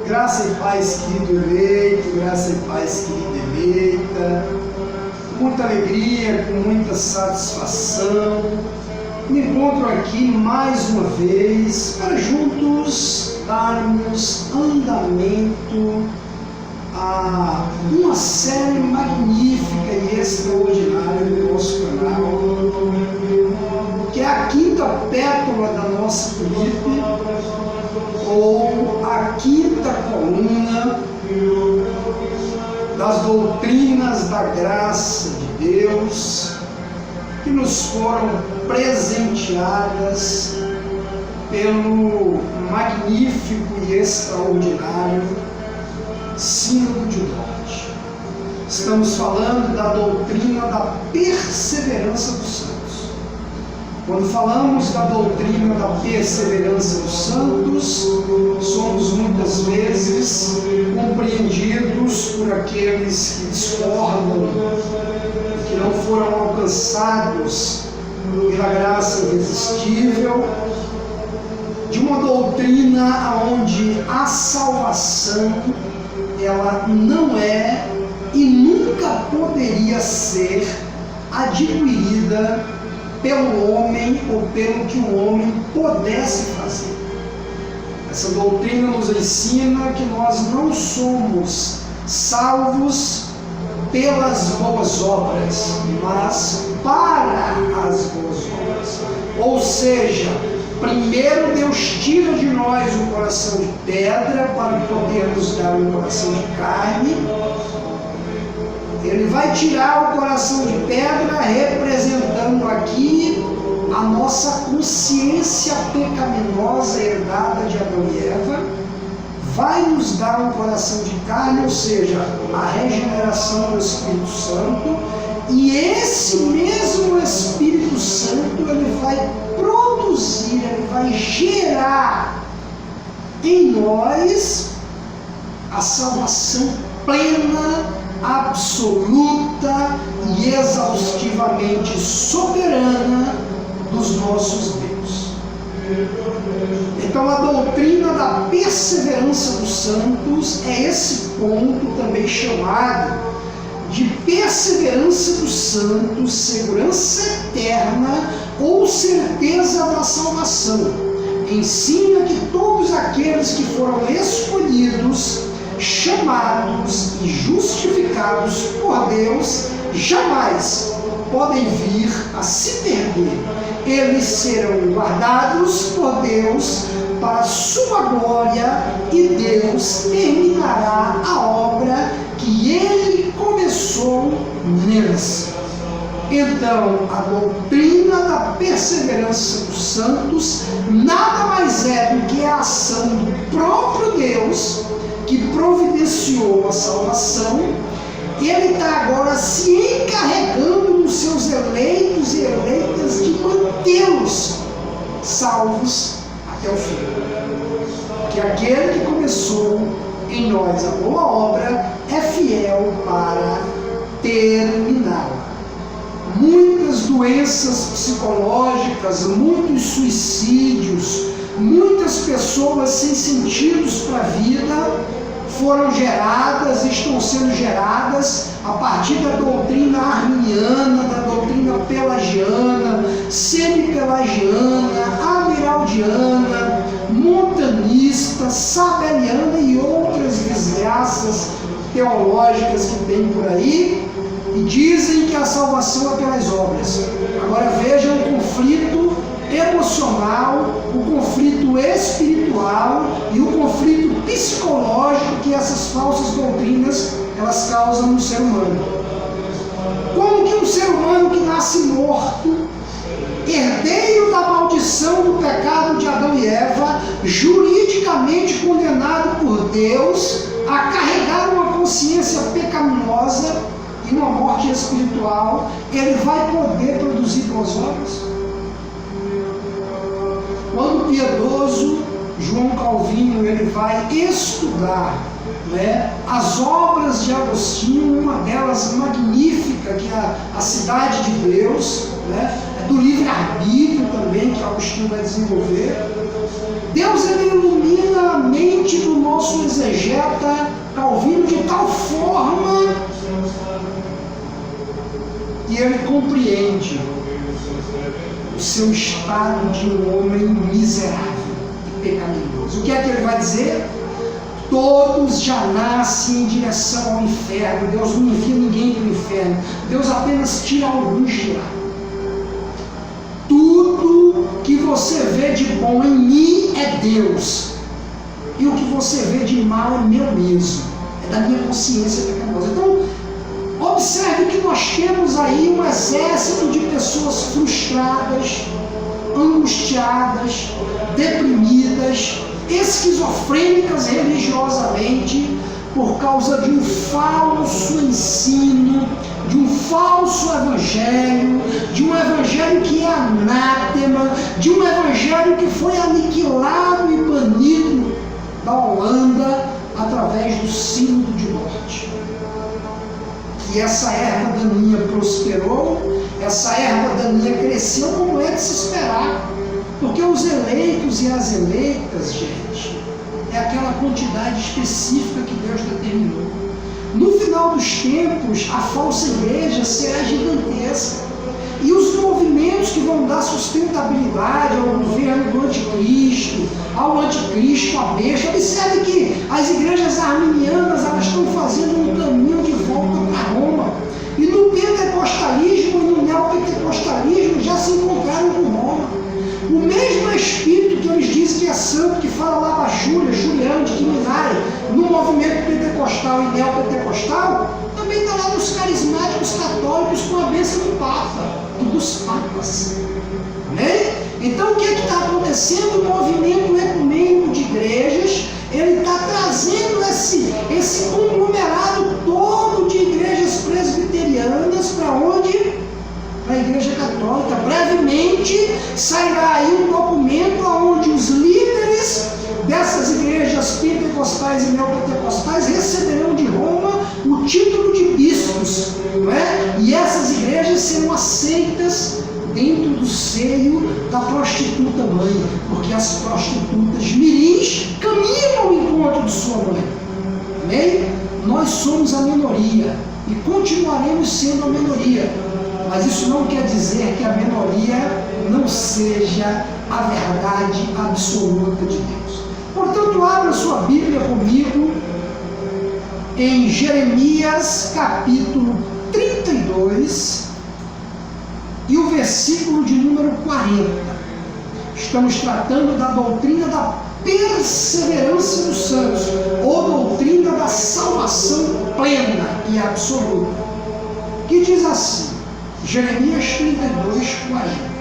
Graça e paz, querido eleito, graça e paz, querida eleita, com muita alegria, com muita satisfação, me encontro aqui mais uma vez para juntos darmos andamento a uma série magnífica e extraordinária do nosso canal, que é a quinta pétala da nossa tulipe, ou a quinta coluna das doutrinas da graça de Deus, que nos foram presenteadas pelo magnífico e extraordinário Sínodo de Dort. Estamos falando da doutrina da perseverança dos santos. Quando falamos da doutrina da perseverança dos santos, somos muitas vezes compreendidos por aqueles que discordam, que não foram alcançados pela graça irresistível, de uma doutrina onde a salvação ela não é e nunca poderia ser adquirida pelo homem ou pelo que o homem pudesse fazer. Essa doutrina nos ensina que nós não somos salvos pelas boas obras, mas para as boas obras. Ou seja, primeiro Deus tira de nós o coração de pedra para podermos dar um coração de carne. Ele vai tirar o coração de pedra, representando aqui a nossa consciência pecaminosa herdada de Adão e Eva. Vai nos dar um coração de carne, ou seja, a regeneração do Espírito Santo. E esse mesmo Espírito Santo, ele vai produzir, ele vai gerar em nós a salvação plena, absoluta e exaustivamente soberana dos nossos Deus. Então a doutrina da perseverança dos santos é esse ponto também chamado de perseverança dos santos, segurança eterna ou certeza da salvação. Ensina que todos aqueles que foram escolhidos, chamados e justificados por Deus, jamais podem vir a se perder. Eles serão guardados por Deus para a sua glória e Deus terminará a obra que Ele começou neles. Então, a doutrina da perseverança dos santos nada mais é do que a ação do próprio Deus que providenciou a salvação. Ele está agora se encarregando dos seus eleitos e eleitas de mantê-los salvos até o fim. Que aquele que começou em nós a boa obra é fiel para terminá-la. Muitas doenças psicológicas, muitos suicídios, muitas pessoas sem sentidos para a vida foram geradas, estão sendo geradas a partir da doutrina arminiana, da doutrina pelagiana, semi-pelagiana, amiraldiana, montanista, sabeliana e outras desgraças teológicas que tem por aí, e dizem que a salvação é pelas obras. Agora vejam o conflito emocional, o conflito espiritual e o conflito psicológico que essas falsas doutrinas elas causam no ser humano. Como que um ser humano que nasce morto, herdeiro da maldição do pecado de Adão e Eva, juridicamente condenado por Deus a carregar uma consciência pecaminosa e uma morte espiritual, ele vai poder produzir boas obras? Quando o piedoso João Calvino ele vai estudar as obras de Agostinho, uma delas magnífica, que é a Cidade de Deus, é do livre-arbítrio também, que Agostinho vai desenvolver. Deus ele ilumina a mente do nosso exegeta e ele compreende o seu estado de um homem miserável e pecaminoso. O que é que ele vai dizer? Todos já nascem em direção ao inferno. Deus não envia ninguém para o inferno. Deus apenas tira alguns de lá. Tudo que você vê de bom em mim é Deus. E o que você vê de mal é meu mesmo. É da minha consciência pecaminosa. Então, observe que nós temos aí um exército de pessoas frustradas, angustiadas, deprimidas, esquizofrênicas religiosamente, por causa de um falso ensino, de um falso evangelho, de um evangelho que é anátema, de um evangelho que foi aniquilado e banido da Holanda através do sínodo de morte. E essa erva daninha prosperou, essa erva daninha cresceu como é de se esperar. Porque os eleitos e as eleitas, gente, é aquela quantidade específica que Deus determinou. No final dos tempos, a falsa igreja será gigantesca. E os movimentos que vão dar sustentabilidade ao governo do anticristo, à besta, observe que as igrejas arminianas elas estão fazendo um caminho de volta para Roma. E no pentecostalismo e no neopentecostalismo já se encontraram com Roma. O mesmo Espírito que eles dizem que é santo, que fala lá para Juliano, de Quiminari, no movimento pentecostal e neopentecostal, também está lá nos carismáticos católicos com a bênção do Papa e dos Papas. Né? Então o que está acontecendo? O movimento ecumênico de igrejas, ele está trazendo esse conglomerado todo de igrejas presbiterianas para onde? Para a Igreja Católica. Brevemente sairá aí um documento onde os líderes dessas igrejas pentecostais e neopentecostais receberão de Roma o título de bispos, não é? E essas igrejas serão aceitas dentro do seio da prostituta mãe, porque as prostitutas mirins caminham ao encontro de sua mãe. Amém? Nós somos a minoria e continuaremos sendo a minoria. Mas isso não quer dizer que a minoria não seja a verdade absoluta de Deus. Portanto, abra sua Bíblia comigo em Jeremias capítulo 32 e o versículo de número 40. Estamos tratando da doutrina da perseverança dos santos, ou doutrina da salvação plena e absoluta, que diz assim, Jeremias 32, 40.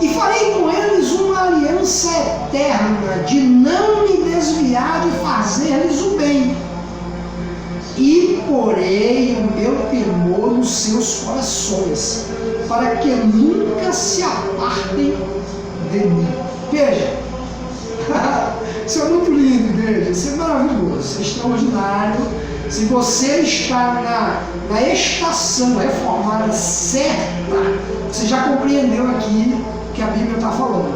E farei com eles uma aliança eterna, de não me desviar de fazer-lhes o bem. E porei o meu temor nos seus corações, para que nunca se apartem de mim. Veja, isso é muito lindo, igreja, isso é maravilhoso, isso é extraordinário. Se você está na estação reformada certa, você já compreendeu aqui o que a Bíblia está falando.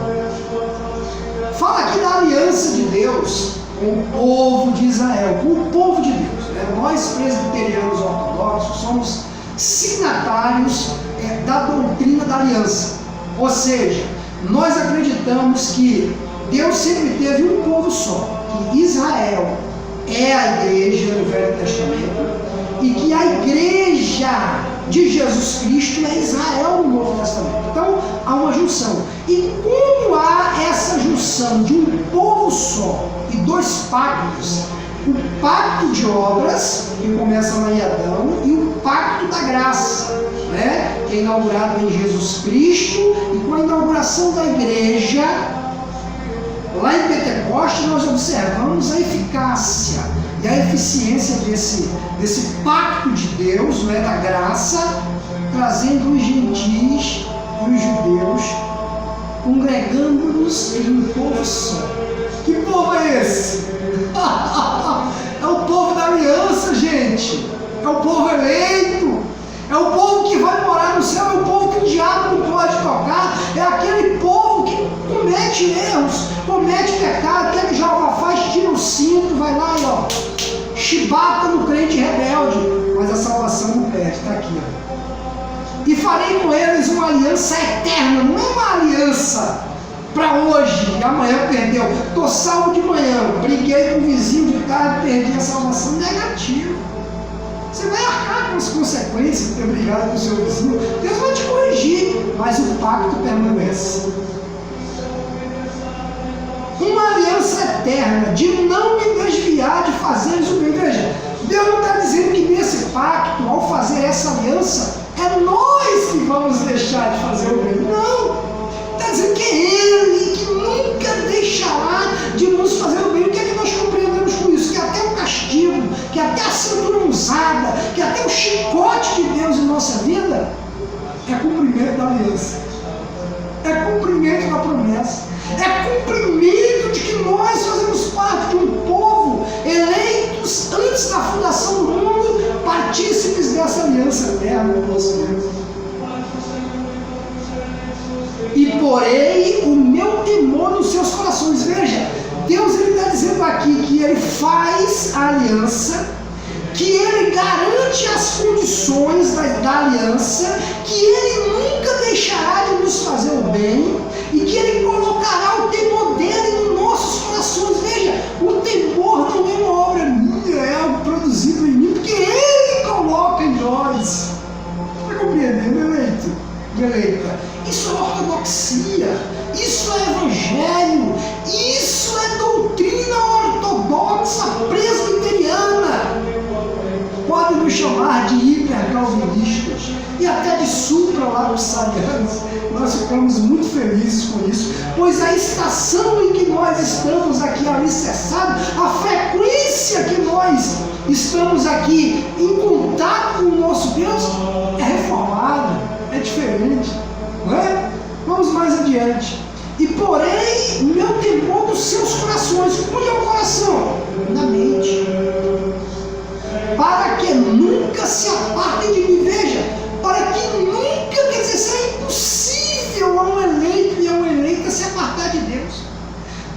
Fala aqui da aliança de Deus com o povo de Israel, com o povo de Deus. Nós, presbiterianos ortodoxos, somos signatários da doutrina da aliança. Ou seja, nós acreditamos que Deus sempre teve um povo só, que Israel é a igreja no Velho Testamento e que a igreja de Jesus Cristo é Israel no Novo Testamento. Então há uma junção. E como há essa junção de um povo só e dois pactos, o pacto de obras, que começa lá em Adão, e o pacto da graça, né? Que é inaugurado em Jesus Cristo, e com a inauguração da igreja lá em Pentecostes, nós observamos a eficácia e a eficiência desse pacto de Deus, não é, da graça, trazendo os gentis e os judeus, congregando-nos em um povo só. Que povo é esse? É o povo da aliança, gente. É o povo eleito. É o povo que vai morar no céu. É o povo que o diabo não pode tocar. É aquele povo que comete erros, comete pecado. O que Jeová faz? Tira o cinto, vai lá e ó, chibata no crente rebelde. Mas a salvação não perde. Está aqui, ó. farei com eles uma aliança eterna. Não é uma aliança para hoje e amanhã perdeu. Estou salvo de manhã, briguei com o vizinho de tarde, perdi a salvação. Negativo. Você vai arcar com as consequências de ter brigado com o seu vizinho. Deus vai te corrigir, mas o pacto permanece. Uma aliança eterna, de não me desviar de fazer o bem. Veja, Deus não está dizendo que nesse pacto, ao fazer essa aliança, é nós que vamos deixar de fazer o bem. Não! Está dizendo que é Ele que nunca deixará de nos fazer o bem. O que é que nós compreendemos com isso? Que até o castigo, que até a cintura usada, que até o chicote de Deus em nossa vida é cumprimento da aliança, é cumprimento da promessa, é cumprimento de que nós fazemos parte de um povo eleitos antes da fundação do mundo, partícipes dessa aliança eterna com nosso Deus. E porei o meu temor nos seus corações. Veja, Deus está dizendo aqui que Ele faz a aliança, que Ele garante as condições da aliança, que Ele nunca deixará de nos fazer o bem e que Ele colocará o temor dele nos nossos corações. Veja, o temor não é uma obra minha, é algo produzido em mim, porque Ele coloca em nós. Está compreendendo, eleito? Eleita? Isso é ortodoxia, isso é evangelho, isso é doutrina ortodoxa presbiteriana. Podem nos chamar de hipercalvinistas e até de supralapsarianos. Nós ficamos muito felizes com isso, pois a estação em que nós estamos aqui alicerçados, a frequência que nós estamos aqui em contato com o nosso Deus é reformada, é diferente, não é? Vamos mais adiante. E porém, meu temor dos seus corações. Onde é o coração? Na mente. Para que nunca se apartem de mim. Veja, para que nunca, quer dizer, será impossível a um eleito e a uma eleita se apartar de Deus.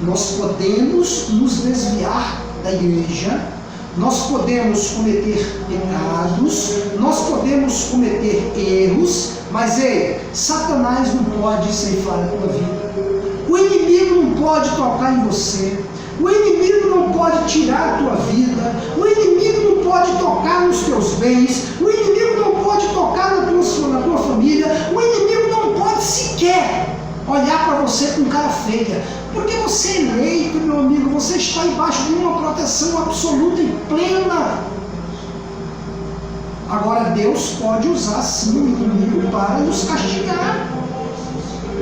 Nós podemos nos desviar da igreja, nós podemos cometer pecados, nós podemos cometer erros, mas ei, Satanás não pode ceifar a tua vida. O inimigo não pode tocar em você. O inimigo não pode tirar a tua vida. O inimigo não pode tocar nos teus bens. O inimigo não pode tocar na tua família. O inimigo não pode sequer olhar para você com cara feia. Porque você é eleito, meu amigo, você está embaixo de uma proteção absoluta e plena. Agora, Deus pode usar sim o inimigo para nos castigar.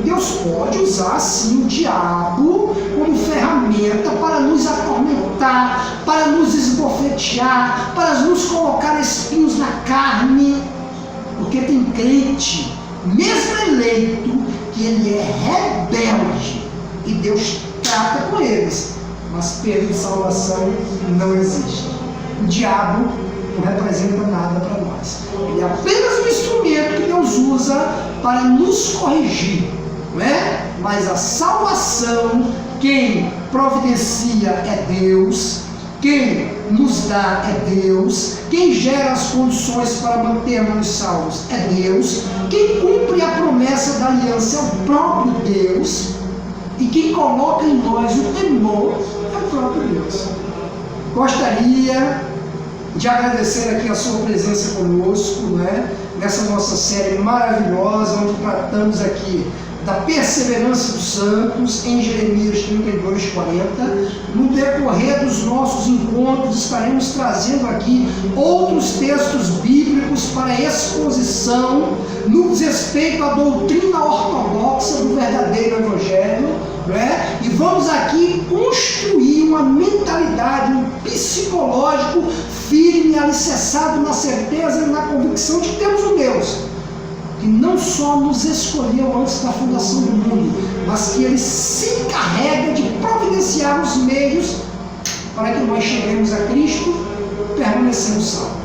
Deus pode usar sim o diabo como ferramenta para nos atormentar, para nos esbofetear, para nos colocar espinhos na carne. Porque tem crente, mesmo eleito, que ele é rebelde e Deus trata com eles, mas perda de salvação não existe. O diabo não representa nada para nós. Ele é apenas um instrumento que Deus usa para nos corrigir, não é? Mas a salvação, quem providencia é Deus, quem nos dá é Deus, quem gera as condições para mantermos salvos é Deus, quem cumpre a promessa da aliança é o próprio Deus, e quem coloca em nós o temor é o próprio Deus. Gostaria de agradecer aqui a sua presença conosco, né? Nessa nossa série maravilhosa, onde tratamos aqui da perseverança dos santos em Jeremias 32:40. No decorrer dos nossos encontros estaremos trazendo aqui outros textos bíblicos para exposição no respeito à doutrina ortodoxa do verdadeiro evangelho, né? E vamos aqui construir uma mentalidade, um psicológico firme, alicerçado na certeza e na convicção de que temos um Deus que não só nos escolheu antes da fundação do mundo, mas que Ele se encarrega de providenciar os meios para que nós cheguemos a Cristo e permanecemos salvos.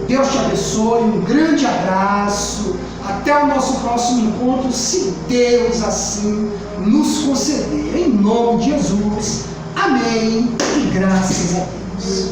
Deus te abençoe, um grande abraço, até o nosso próximo encontro, se Deus assim nos conceder, em nome de Jesus, amém e graças a Deus.